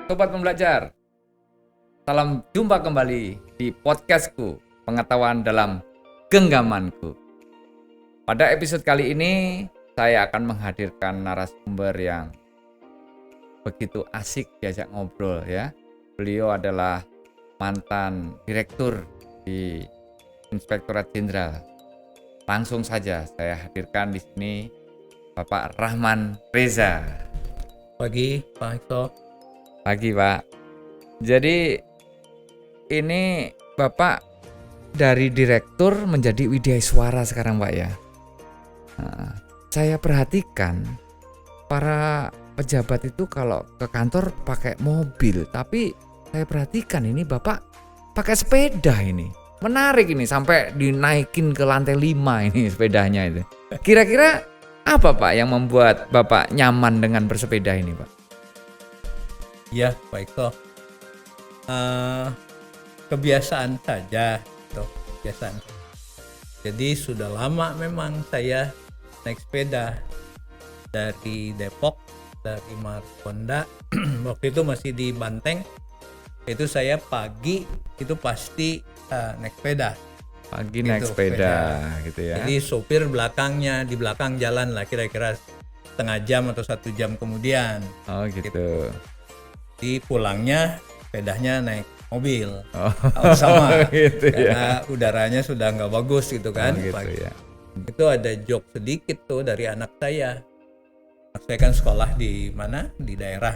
Sobat Pembelajar, salam jumpa kembali di podcastku, Pengetahuan dalam Genggamanku. Pada episode kali ini, saya akan menghadirkan narasumber yang begitu asik diajak ngobrol ya. Beliau adalah mantan direktur di Inspektorat Jenderal. Langsung saja saya hadirkan di sini Bapak Rahman Reza. Pagi, Pak Hekto. Pagi, Pak. Jadi ini Bapak dari direktur menjadi widyaswara sekarang, Pak ya. Nah, saya perhatikan para pejabat itu kalau ke kantor pakai mobil, tapi saya perhatikan ini Bapak pakai sepeda ini. Menarik ini, sampai dinaikin ke lantai 5 ini sepedanya itu. Kira-kira apa Pak yang membuat Bapak nyaman dengan bersepeda ini, Pak? Ya, Pak Hekto. Kebiasaan saja, kebiasaan. Jadi sudah lama memang saya naik sepeda dari Depok, dari Margonda. Waktu itu masih di Banteng. Itu saya pagi itu pasti naik sepeda. Pagi naik sepeda gitu ya. Jadi sopir belakangnya, di belakang jalan lah kira-kira setengah jam atau 1 jam kemudian. Oh gitu. Di pulangnya sepedanya naik mobil. Oh, Sama gitu karena ya. udaranya sudah nggak bagus gitu kan. Oh, gitu pagi. ya. Itu ada joke sedikit tuh dari anak saya. Anak saya kan sekolah di mana? Di daerah.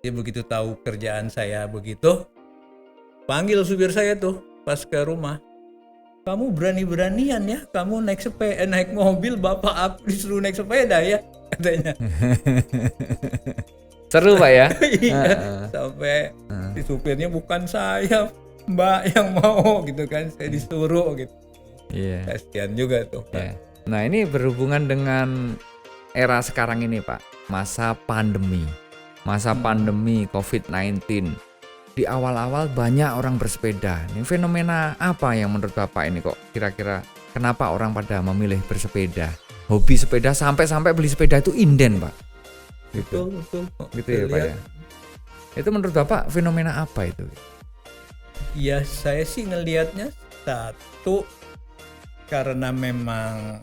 Dia begitu tahu kerjaan saya begitu, panggil supir saya tuh pas ke rumah. Kamu berani-beranian ya, kamu naik mobil, bapak disuruh naik sepeda ya, katanya. Seru Pak ya. Iya, sampai si supirnya bukan saya, Mbak yang mau gitu kan, saya disuruh gitu. Iya. Kasihan juga tuh. Yeah. Nah ini berhubungan dengan era sekarang ini Pak, masa pandemi COVID-19. Di awal-awal banyak orang bersepeda. Ini fenomena apa yang menurut Bapak ini kok kira-kira kenapa orang pada memilih bersepeda? Hobi sepeda sampai beli sepeda itu inden Pak. Gitu. Betul. Gitu ya Pak ya. Itu menurut Bapak fenomena apa itu? Ya saya sih ngelihatnya satu karena memang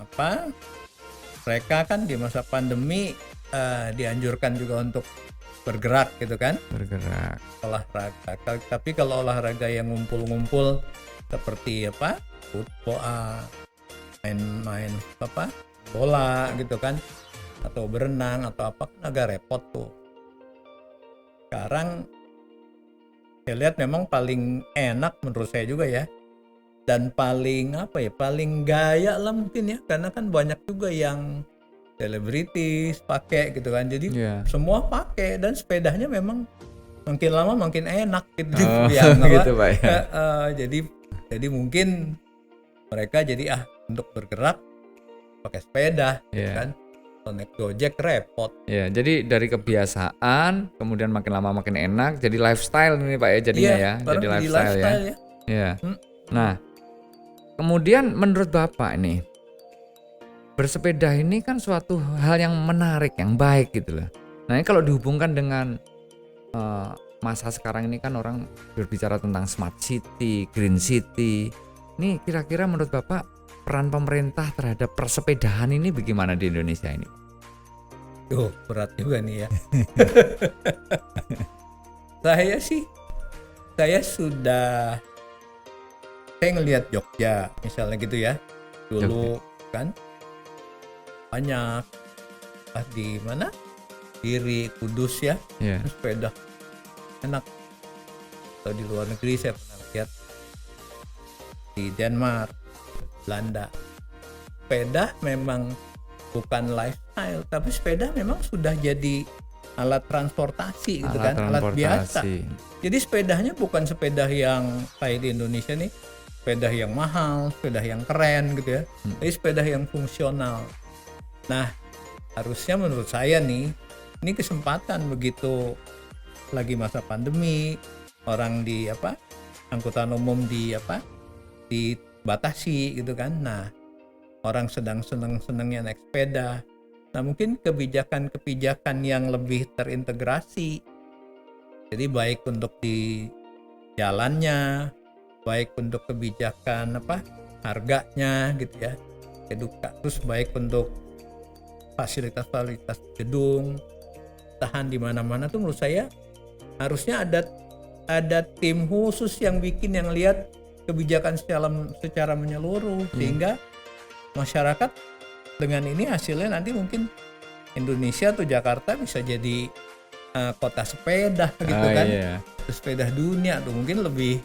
mereka kan di masa pandemi dianjurkan juga untuk bergerak gitu kan, Bergerak. olahraga. Tapi kalau olahraga yang ngumpul-ngumpul seperti football, main bola gitu kan, atau berenang atau apa kan agak repot tuh. Sekarang saya lihat memang paling enak menurut saya juga ya, dan paling paling gaya lah mungkin ya, karena kan banyak juga yang selebritis pakai gitu kan, jadi semua pakai dan sepedanya memang makin lama makin enak gitu. Gitu Pak ya. Jadi mungkin mereka jadi untuk bergerak pakai sepeda gitu kan. Naik Gojek repot. Ya, jadi dari kebiasaan, kemudian makin lama makin enak, jadi lifestyle ini Pak ya jadinya ya. Jadi lifestyle ya. Ya. Nah, kemudian menurut Bapak ini, bersepeda ini kan suatu hal yang menarik, yang baik gitu loh. Nah, ini kalau dihubungkan dengan masa sekarang ini kan orang berbicara tentang smart city, green city. Ini kira-kira menurut Bapak peran pemerintah terhadap persepedahan ini bagaimana di Indonesia ini? Berat juga nih ya. Saya ngelihat Jogja misalnya gitu ya. Dulu kan banyak di mana? Diri, Kudus ya. Sepeda enak. Atau di luar negeri saya pernah lihat di Denmark, Belanda. Sepeda memang bukan lifestyle, tapi sepeda memang sudah jadi alat transportasi gitu kan, alat biasa. Jadi sepedanya bukan sepeda yang kayak di Indonesia nih, sepeda yang mahal, sepeda yang keren gitu ya. Tapi sepeda yang fungsional. Nah, harusnya menurut saya nih, ini kesempatan begitu lagi masa pandemi, orang di angkutan umum dibatasi gitu kan. Nah, orang sedang seneng-senengnya naik sepeda. Nah, mungkin kebijakan-kebijakan yang lebih terintegrasi Jadi baik untuk di jalannya, baik untuk kebijakan harganya gitu ya, terus baik untuk fasilitas gedung, tahan di mana-mana tuh menurut saya harusnya ada tim khusus yang lihat kebijakan secara menyeluruh sehingga masyarakat dengan ini hasilnya nanti mungkin Indonesia atau Jakarta bisa jadi kota sepeda gitu kan. Iya. Sepeda dunia tuh mungkin lebih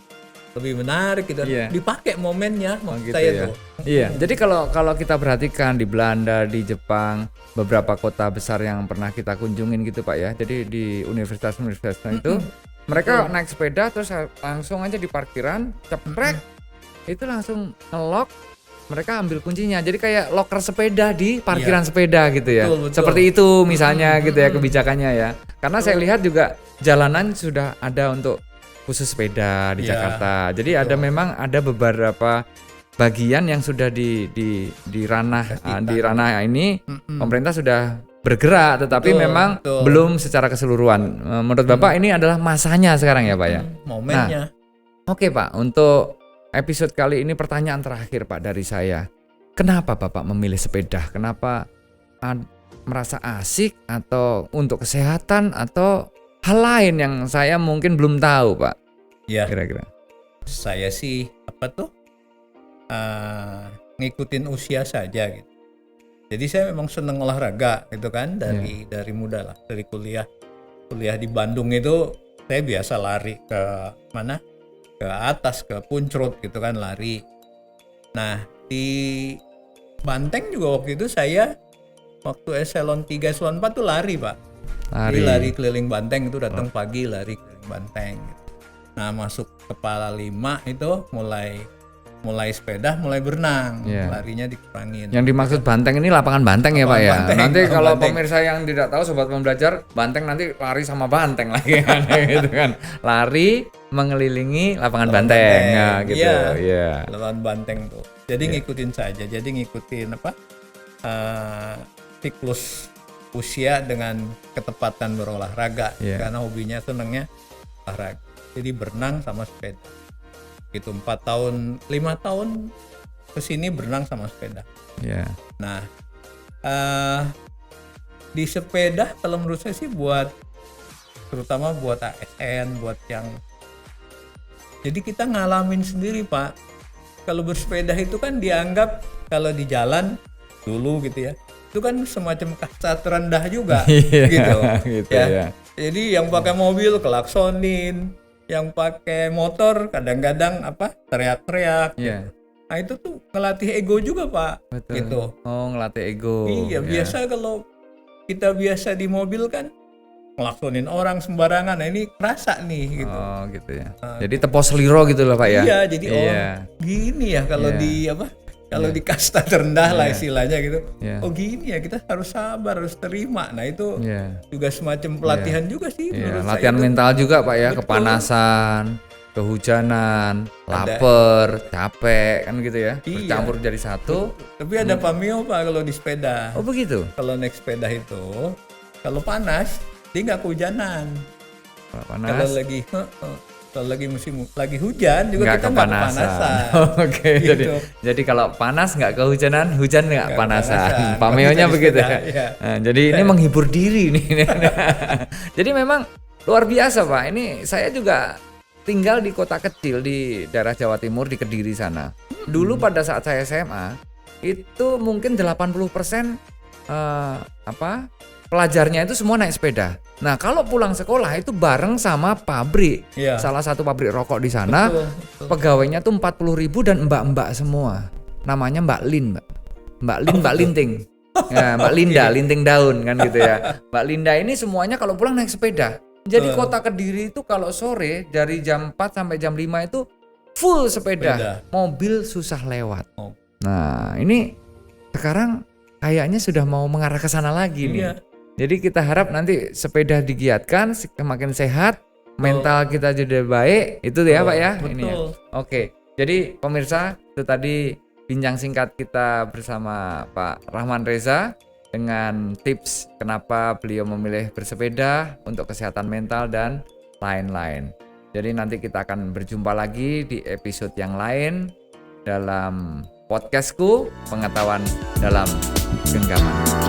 menarik gitu. Iya. Dipakai momennya maksud gitu saya ya. tuh. Iya, jadi kalau kita perhatikan di Belanda, di Jepang, beberapa kota besar yang pernah kita kunjungin gitu Pak ya. Jadi di universitas-universitas itu mereka naik sepeda terus langsung aja di parkiran, ceprek, itu langsung nge-lock, mereka ambil kuncinya. Jadi kayak locker sepeda di parkiran sepeda gitu ya. Betul. Seperti itu misalnya gitu ya kebijakannya ya. Karena saya lihat juga jalanan sudah ada untuk khusus sepeda di Jakarta. Jadi memang ada beberapa bagian yang sudah di ranah ini pemerintah sudah bergerak, tetapi memang belum secara keseluruhan. Menurut Bapak ini adalah masanya sekarang ya Pak ya. Momennya. Oke Pak, untuk episode kali ini pertanyaan terakhir Pak dari saya. Kenapa Bapak memilih sepeda? Kenapa merasa asik atau untuk kesehatan atau hal lain yang saya mungkin belum tahu Pak? Ya. Kira-kira. Saya sih ngikutin usia saja gitu. Jadi saya memang seneng olahraga gitu kan dari muda lah, dari kuliah di Bandung itu saya biasa lari ke mana? Ke atas, ke Puncrut gitu kan, lari. Nah di Banteng juga waktu itu saya waktu eselon 3, eselon 4 tuh lari Pak. Jadi lari keliling Banteng itu datang pagi lari keliling Banteng gitu. Nah masuk kepala 5 itu mulai sepeda, mulai berenang, larinya dikurangin. Yang dimaksud Banteng ini lapangan Banteng ya Pak ya. Banteng, nanti kalau pemirsa yang tidak tahu sobat pembelajar, Banteng nanti lari sama Banteng lagi kan gitu kan. Lari mengelilingi lapangan Banteng ya gitu. Iya. Lapangan Banteng tuh. Jadi ngikutin saja. Jadi ngikutin siklus usia dengan ketepatan berolahraga karena hobinya senangnya olahraga. Jadi berenang sama sepeda. Gitu 5 tahun kesini berenang sama sepeda. Nah di sepeda kalau menurut saya sih terutama buat ASN, buat yang jadi kita ngalamin sendiri Pak. Kalau bersepeda itu kan dianggap kalau di jalan dulu gitu ya, itu kan semacam kasta terendah juga gitu ya. Jadi yang pakai mobil kelaksonin, yang pakai motor kadang-kadang teriak-teriak gitu. Nah itu tuh ngelatih ego juga Pak. Betul. Gitu. Oh ngelatih ego. Iya biasa kalau kita biasa di mobil kan ngelaksonin orang sembarangan. Nah ini kerasa nih gitu. Oh gitu ya. Jadi tepos seliro gitu loh Pak ya. Iya jadi gini ya kalau di kalau di kasta terendah lah istilahnya gitu. Oh gini ya, kita harus sabar, harus terima. Nah itu juga semacam pelatihan juga sih menurut latihan saya mental juga Pak ya. Betul. Kepanasan, kehujanan, lapar, capek kan gitu ya. Bercampur jadi satu. Tapi ada pameo Pak kalau di sepeda. Oh begitu. Kalau naik sepeda itu kalau panas dia nggak kehujanan. Kalau lagi musim lagi hujan juga kita nggak kepanasan. Oke, gitu. jadi kalau panas nggak kehujanan, hujan nggak panasan. Pameonya begitu ya. Nah, jadi ini menghibur diri nih. Jadi memang luar biasa Pak. Ini saya juga tinggal di kota kecil di daerah Jawa Timur di Kediri sana. Dulu pada saat saya SMA itu mungkin 80% pelajarnya itu semua naik sepeda. Nah kalau pulang sekolah itu bareng sama pabrik, salah satu pabrik rokok di sana. Betul. Pegawainya tuh 40.000 dan mbak-mbak semua. Namanya Mbak Lin, Mbak Linting. Ya, Mbak Linda, linting daun kan gitu ya. Mbak Linda ini semuanya kalau pulang naik sepeda. Jadi kota Kediri itu kalau sore dari jam 4 sampai jam 5 itu full sepeda. Mobil susah lewat. Nah ini sekarang kayaknya sudah mau mengarah ke sana lagi nih. Jadi kita harap nanti sepeda digiatkan, semakin sehat, mental kita jadi baik, itu ya Pak ya. Betul. Ini ya. Oke, jadi pemirsa itu tadi bincang singkat kita bersama Pak Rahman Reza dengan tips kenapa beliau memilih bersepeda untuk kesehatan mental dan lain-lain. Jadi nanti kita akan berjumpa lagi di episode yang lain dalam podcastku Pengetahuan dalam Genggaman.